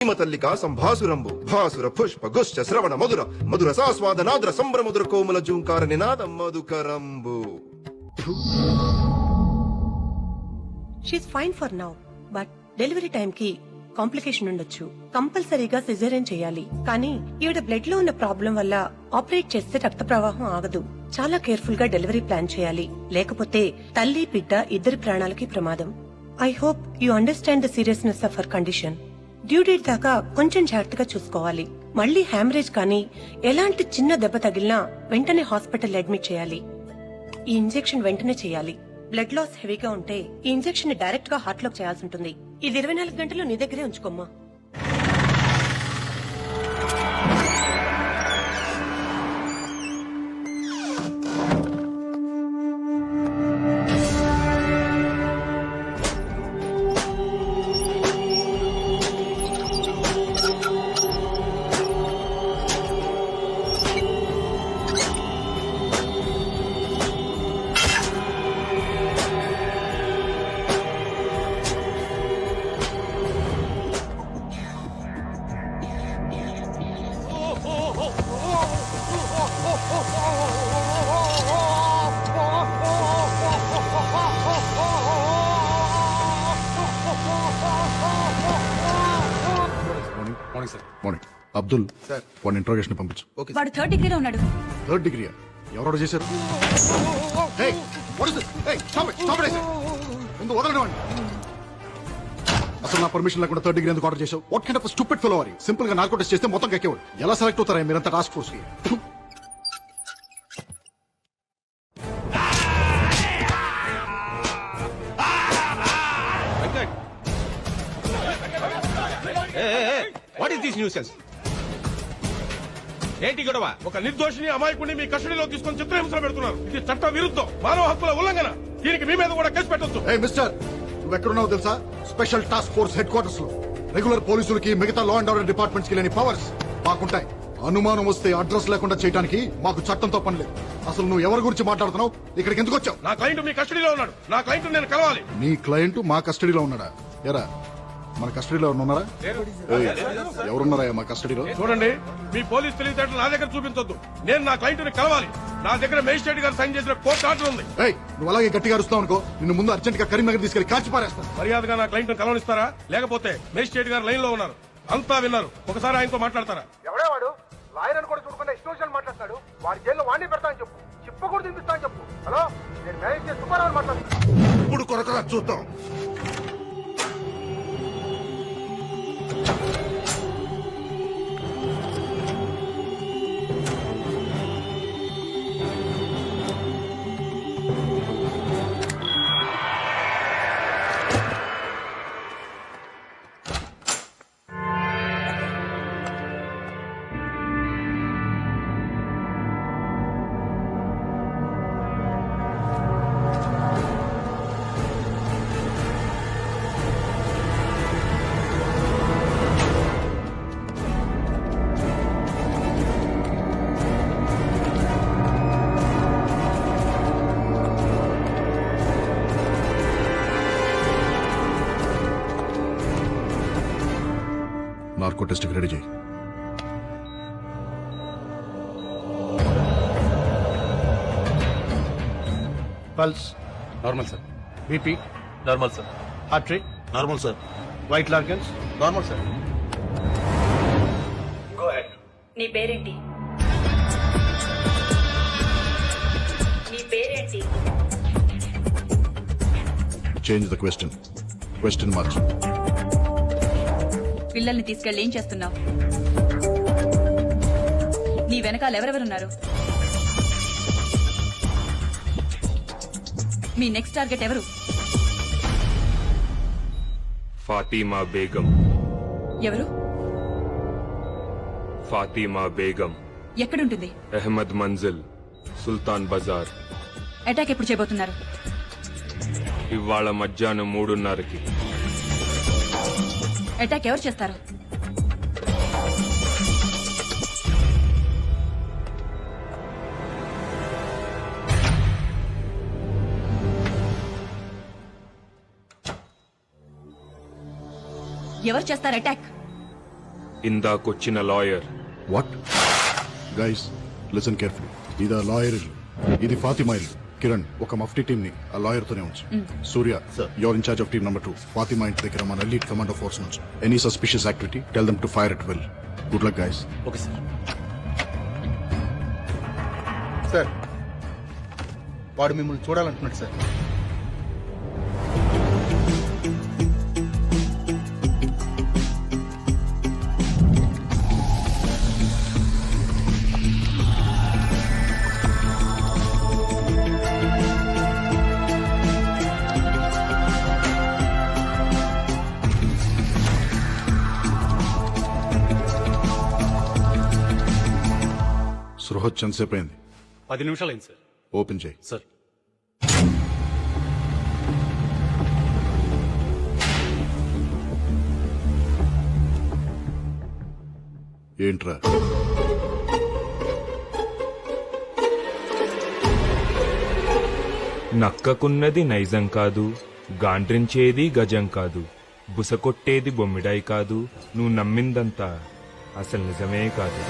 తల్లికా సంభాసురంబు భాసుర పుష్ప గుశ్చ శ్రవణ మధుర మధుర సాస్వాద నాద్ర సంభ్ర మధుర కోమల జూంకార నినాదం మధుకరంబు. She's fine for now, but delivery time కి కాంప్లికేషన్ ఉండొచ్చు. కంపల్సరీగా సిజేరియన్ చేయాలి. కానీ ఈవిడ బ్లడ్ లో ఉన్న ప్రాబ్లం వల్ల ఆపరేట్ చేస్తే రక్త ప్రవాహం ఆగదు. చాలా కేర్ఫుల్ గా డెలివరీ ప్లాన్ చేయాలి, లేకపోతే తల్లి బిడ్డ ఇద్దరి ప్రాణాలకి ప్రమాదం. I hope you understand the seriousness of her condition. Due date దాకా కొంచెం జాగ్రత్తగా చూసుకోవాలి. మళ్ళీ హ్యామరేజ్ కానీ ఎలాంటి చిన్న దెబ్బ తగిలినా వెంటనే హాస్పిటల్ అడ్మిట్ చేయాలి. ఈ ఇంజెక్షన్ వెంటనే చేయాలి. బ్లడ్ లాస్ హెవీగా ఉంటే ఈ ఇంజెక్షన్ డైరెక్ట్ గా హార్ట్ లోకి చేయాల్సి ఉంటుంది. ఇది 24 గంటలు నీ దగ్గరే ఉంచుకోమ్మా. మార్నింగ్ అబ్దుల్ సార్ వాడిని ఇంట్రోగేషన్ పంపించు. వాడు 3rd డిగ్రీలో ఉన్నాడు. 3rd డిగ్రీ ఎవరు చేశారు? ముందు వదలడం అండి. అసలు నా పర్మిషన్ లేకుండా 3rd డిగ్రీ ఎందుకు ఆర్డర్ చేశావు? What kind of stupid fellow are you? Simple గా నార్కోటిక్స్ చేస్తే మొత్తం కక్కేవాడు. ఎలా సెలెక్ట్ అవుతారా మీరంతా టాస్క్ ఫోర్స్ కి? What is this nuisance? ఏంటి గొడవ? ఒక నిర్దోషిని అమాయకుడిని మీ కస్టడీలో తీసుకొని చిత్రహింసలు పెడుతున్నారు. ఇది చట్ట విరుద్ధం, మానవ హక్కుల ఉల్లంఘన. దీనికి మీ మీద కూడా కేసు పెట్టొచ్చు. మిస్టర్, నువ్వు ఎక్కడున్నావు తెలుసా? Special task force head quarters లో. రెగ్యులర్ పోలీసులకి మిగతా లా అండ్ ఆర్డర్ డిపార్ట్మెంట్స్ కి లేని పవర్స్ మాకుంటాయి. అనుమానం వస్తే అడ్రస్ లేకుండా చేయడానికి మాకు చట్టంతో పని లేదు. అసలు నువ్వు ఎవరి గురించి మాట్లాడుతున్నావు? ఇక్కడికి ఎందుకు వచ్చావు? నా క్లయింట్ మీ కస్టడీలో ఉన్నాడు. నా క్లయింట్ నేను కలవాలి. నీ క్లయింట్ మా కస్టడీలో ఉన్నాడా? ఎరా, మన కస్టడీలో ఎవరున్నారా? ఎవరున్నారా మా కస్టడీలో? చూడండి, మీ పోలీస్ తెలివితేటలు నా దగ్గర చూపించొద్దు. నేను నా క్లయింట్ ని కలవాలి. నా దగ్గర మేజిస్ట్రేట్ గారు సైన్ చేసిన కోర్టు ఆర్డర్ ఉంది. నువ్వు అలాగే గట్టిగా అరుస్తావు అనుకో, నిన్ను ముందు అర్జెంట్ గా కరీంనగర్ తీసుకెళ్లి కాల్చి పారేస్తాను. మర్యాదగా నా క్లయింట్ ని కలవనిస్తారా? లేకపోతే మేజిస్ట్రేట్ గారు లైన్ లో ఉన్నారు, అంతా విన్నారు. ఒకసారి ఆయనతో మాట్లాడతారా? ఎవడేవాడు? లాయర్ అని కూడా చూడకుండా ఇష్టం మాట్లాడతాడు. వాడి జైల్లో వాడిని పెడతా అని చెప్పు. చిప్ప కూడా తినిపిస్తా అని చెప్పు. హలో, నేను మేనేజ్ చేసి సుబ్బారావు మాట్లాడుతాను. ఇప్పుడు కొరకరా చూద్దాం. నార్కో టెస్ట్ రెడీ చేయి. Pulse normal sir. BP normal sir. Heart rate normal sir. White లార్గన్స్ నార్మల్ సార్. Go ahead. నీ పేరేంటి? నీ పేరేంటి? చేంజ్ ద క్వశ్చన్ మార్చ్. పిల్లల్ని తీసుకెళ్ళి ఏం చేస్తున్నావు? నీ వెనకాల ఎవరెవరున్నారు? మీ నెక్స్ట్ టార్గెట్ ఎవరు? ఫాతిమా బేగం. ఎవరు? ఫాతిమా బేగం. ఎక్కడుంటుంది? అహ్మద్ మంజిల్, సుల్తాన్ బజార్. అటాక్ ఎప్పుడు చేయబోతున్నారు? ఇవాళ మధ్యాహ్నం 3:30కి. అటాక్ ఎవరు చేస్తారు? ఎవరు చేస్తారు అటాక్? ఇందాకొచ్చిన lawyer. What guys listen careful. ఇది ఆ లాయర్ ఇల్లు, ఇది ఫాతిమా ఇల్లు. కిరణ్ ఒక మఫ్టీ టీమ్ ని ఆ లాయర్ తోనే ఉంచు. Surya your in charge of team number 2. Fatima ఇంటి దగ్గర మన ఎలీట్ కమాండో ఫోర్స్ నుంచి any suspicious activity tell them to fire at will. Good luck guys. Okay sir. Sir వాడు మిమ్మల్ని చూడాలంటున్నాడు సార్. సృహ ఎంతసేపు అయింది? 10 నిమిషాలు అయింది సార్. ఓపెన్ చేయి. సార్ ఏంట్రా? నక్కకున్నది నైజం కాదు, గాండ్రించేది గజం కాదు, బుసకొట్టేది బొమ్మిడాయి కాదు, నువ్వు నమ్మిందంతా అసలు నిజమే కాదు.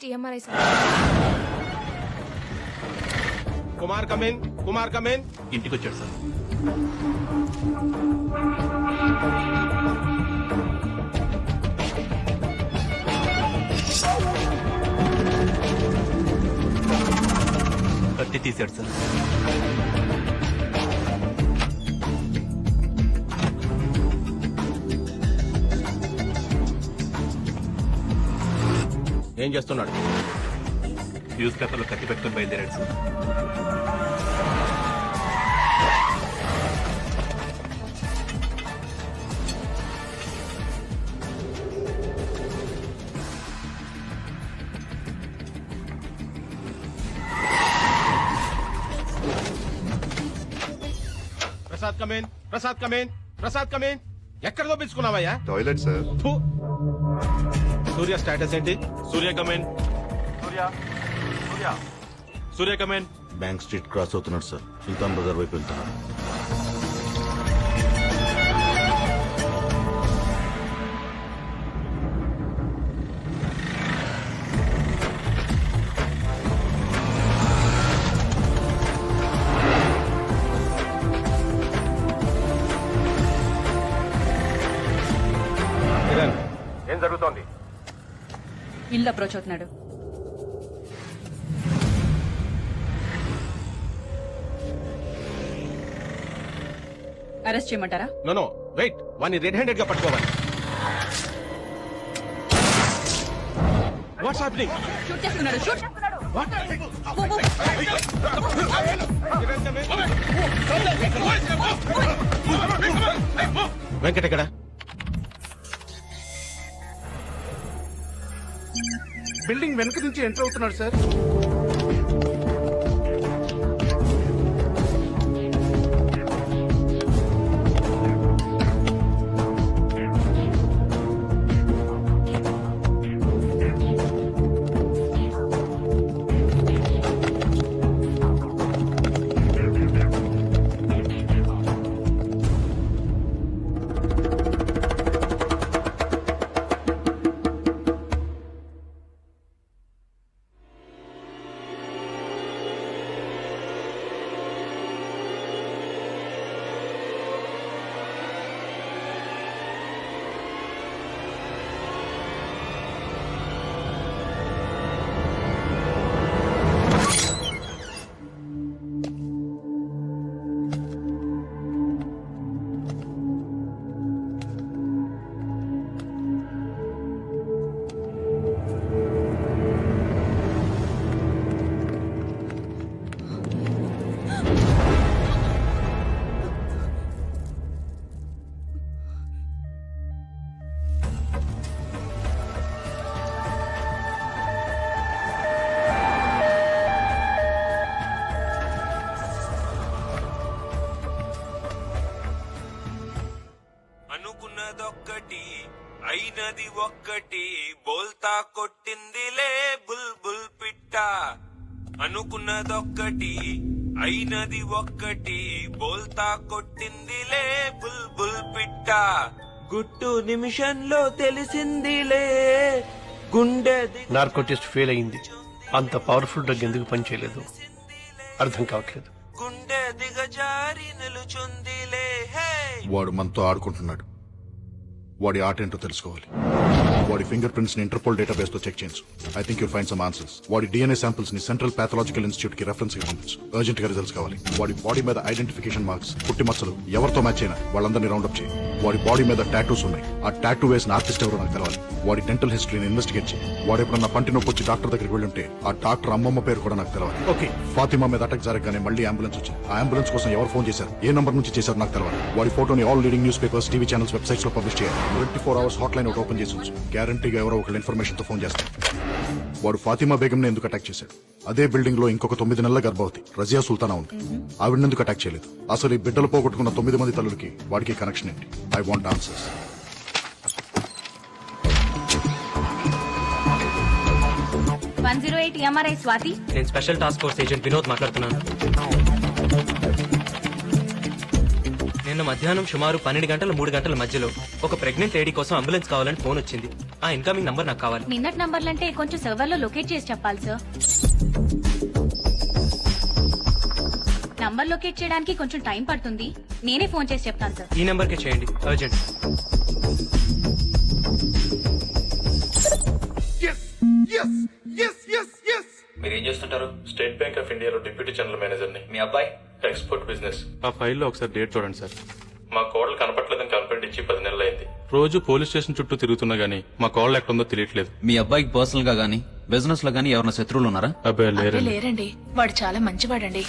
EMRI sir. Kumar come in, Kumar come in. ఇంటికి వచ్చాడు సార్. కత్తి తీశాడు సార్. ఏం చేస్తున్నాడు? న్యూస్ పేపర్లో కత్తి పెట్టుకుని బయలుదేరాడు sir. Prasad come in, Prasad come in, Prasad come in. ఎక్కడ దొప్పించుకున్నావయ్యా? Toilet sir. ఫు. సూర్య స్టేటస్ ఏంటి? Surya come in. Surya come in. Bank street cross అవుతున్నాడు సార్. సుల్తాన్ బజార్ వైపు వెళ్తున్నాడు. ఏం జరుగుతోంది? ఇల్లు అప్రోచ్ అవుతున్నాడు. అరెస్ట్ చేయమంటారా? నో వెయిట్, వాడిని రెడ్ హ్యాండెడ్ గా పట్టుకోవాలి. What's happening? షూట్ చేస్తున్నాడు. షూట్. వెంకట్ ఎక్కడ? బిల్డింగ్ వెనక నుంచి ఎంటర్ అవుతున్నాడు సార్. ఒక్కటి బోల్తా కొట్టిందిలే బుల్ బుల్ పిట్ట అనుకున్నదొక్కటి అయినది ఒక్కటి బోల్తా కొట్టిందిలే బుల్ బుల్ పిట్ట గుట్టు నిమిషంలో తెలిసిందిలే గుండె నార్కో టెస్ట్ ఫెయిల్ అయింది. అంత పవర్ఫుల్ డ్రగ్ ఎందుకు పనిచేయలేదు అర్థం కావట్లేదు. గుండె దిగజారి నిలుచుందిలే హే వాడు మనతో ఆడుకుంటున్నాడు. వాడి ఆట ఏంటో తెలుసుకోవాలి. వాడి ఫింగర్ ప్రింట్స్ ని ఇంటర్పోల్ డేటాబేస్ తో చెక్ చేయించు. I think you'll find some answers. వాడి డిఎన్ఏ శాంపిల్స్ ని సెంట్రల్ పాథలాజికల్ ఇన్స్టిట్యూట్ కి రెఫరెన్స్ గా పంపించు. అర్జెంట్ గా రిజల్ట్స్ కావాలి. వాడి బాడీ మీద ఐడెంటిఫికేషన్ మార్క్స్, పుట్టి మచ్చలు ఎవరితో మ్యాచ్ అయినా వాళ్ళందరినీ రౌండప్ చేయి. వాడి బాడీ మీద టాటూస్ ఉన్నాయి. ఆ టాటూ వేసిన ఆర్టిస్ట్ ఎవరో నాకు తెలవాలి. వాడి డెంటల్ హిస్టరీని ఇన్వెస్టిగేట్ చేయి. వాడు ఎప్పుడన్నా పంటి నొప్పి వచ్చి డాక్టర్ దగ్గరికి వెళ్ళుంటే ఆ డాక్టర్ అమ్మమ్మ పేరు కూడా నాకు తెలవాలి. ఓకే. ఫాతిమా మీద అటాక్ జరగగానే మళ్ళీ అంబులెన్స్ వచ్చింది. ఆ అంబులెన్స్ కోసం ఎవరు ఫోన్ చేశారు, ఏ నంబర్ నుంచి చేశారు నాకు తెలవాలి. వాడి ఫోటోని all leading news papers, TV channels, websites లో పబ్లిష్ చేయాలి. 24 hours హాట్ లైన్ ఒకటి ఓపెన్ చేసి ఉంచు. గ్యారంటీగా ఎవరో ఒకళ్ళు ఇన్ఫర్మేషన్ తో ఫోన్ చేస్తారు. వాడు ఫాతిమా బేగం ని ఎందుకు అటాక్ చేశాడు? అదే బిల్డింగ్ లో ఇంకొక 9 నెలల గర్భవతి రజియా సుల్తానా ఉంది. ఆవిడ ఎందుకు అటాక్ చేయలేదు? అసలు ఈ బిడ్డలు పోగొట్టుకున్న 9 మంది తల్లులకి వాడికి కనెక్షన్ ఏంటి? I want answers. స్వాతి, నేను special task force agent Vinod మాట్లాడుతున్నాను. నిన్న మధ్యాహ్నం సుమారు 12 గంటల 3 గంటల మధ్యలో ఒక ప్రెగ్నెంట్ లేడీ కోసం అంబులెన్స్ కావాలని ఫోన్ వచ్చింది. ఆ ఇన్కమింగ్ నంబర్ నాకు కావాలి. నిన్నటి నంబర్లంటే కొంచెం సర్వర్ లో లొకేట్ చేసి చెప్పాలి సార్. నంబర్ లొకేట్ చేయడానికి కొంచెం టైం పడుతుంది. నేనే ఫోన్ చేసి చెప్తాను సార్. ఈ నెంబర్ కి చేయండి, అర్జెంట్. మీరేం చేస్తుంటారు? స్టేట్ బ్యాంక్ ఆఫ్ ఇండియాలో డిప్యూటీ జనరల్ మేనేజర్ ని. మీ అబ్బాయి ఎక్స్పోర్ట్ బిజినెస్. ఆ ఫైల్లో ఒకసారి డేట్ చూడండి సార్. మా కోడలు కనపట్లేదని కంప్లైంట్ ఇచ్చి 10 నెలలు అయింది. రోజు పోలీస్ స్టేషన్ చుట్టూ తిరుగుతున్నా గానీ మా కోడలు ఎక్కడుందో తెలియట్లేదు. మీ అబ్బాయికి పర్సనల్ గా గానీ బిజినెస్ లో గానీ ఎవరైనా శత్రువులు ఉన్నారా? అబ్బాయి లేరండి. లేరండి, వాడు చాలా మంచివాడండి.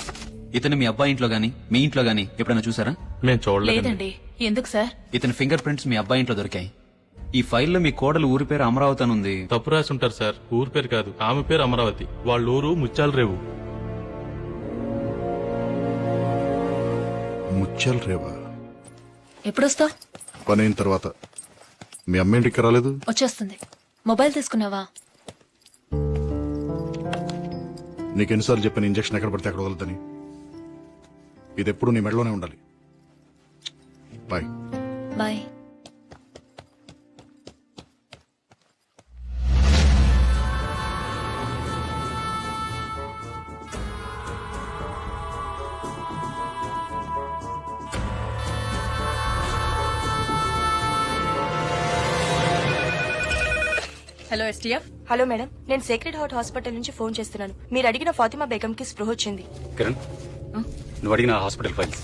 ఇతను మీ అబ్బాయి ఇంట్లో గానీ మీ ఇంట్లో గానీ ఎప్పుడైనా చూసారా? మేము చూడలేదు. లేదండి. ఎందుకు సార్? ఇతని ఫింగర్ ప్రింట్స్ మీ అబ్బాయి ఇంట్లో దొరికాయి. ఈ ఫైల్లో మీ కోడలు ఊరి పేరు అమరావతి అని ఉంది. తప్పు రాసి ఉంటారు సార్. ఊరు పేరు కాదు, ఆమె పేరు అమరావతి. వాళ్ళ ఊరు ముత్యాల రేవు. ముత్యాల రేవా? ఎప్పుడు వస్తావు? పని అయిన తర్వాత. మీ అమ్మ ఇంటికి రాలేదు? వచ్చేస్తుంది. మొబైల్ తీసుకున్నావా? నీకెన్నిసార్లు చెప్పిన ఇంజక్షన్ ఎక్కడ పడితే అక్కడ వదలదని. ఇది ఎప్పుడు నీ మెడలోనే ఉండాలి. Bye. Bye. Hello STF. Hello madam, నేను సేక్రెడ్ హార్ట్ హాస్పిటల్ నుంచి ఫోన్ చేస్తున్నాను. మీరు అడిగిన ఫాతిమా బేగం కి స్పృహ వచ్చింది. కిరణ్, నువ్వు అడిగిన హాస్పిటల్ ఫైల్స్.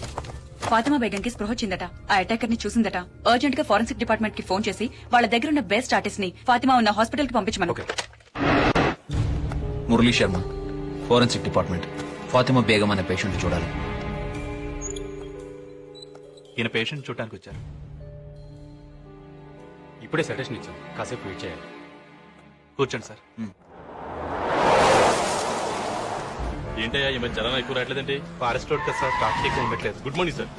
ఫాతిమా బేగం కి స్పృహ వచ్చిందట. ఆ అటాకర్ ని చూసిందట. అర్జెంట్ గా ఫోరెన్సిక్ డిపార్ట్మెంట్ కి ఫోన్ చేసి వాళ్ళ దగ్గర ఉన్న బెస్ట్ ఆర్టిస్ట్ ని ఫాతిమా ఉన్న హాస్పిటల్ కి పంపించమను. Murali Sharma, forensic department. ఫాతిమా బేగం అనే పేషెంట్ చూడాలి. ఈయన పేషెంట్ చూడటానికి వచ్చారు. ఇప్పుడే సజెషన్ ఇచ్చాం, కాసేపు వెయిట్ చేయాలి. కూర్చోండి సార్. ఏంటయ్యా ఈ మధ్య జనం ఎక్కువ రావట్లేదండి? ఫారెస్ట్ రోడ్ కదా సార్, ట్రాఫిక్ ఎక్కువ ఉండట్లేదు. Good morning sir.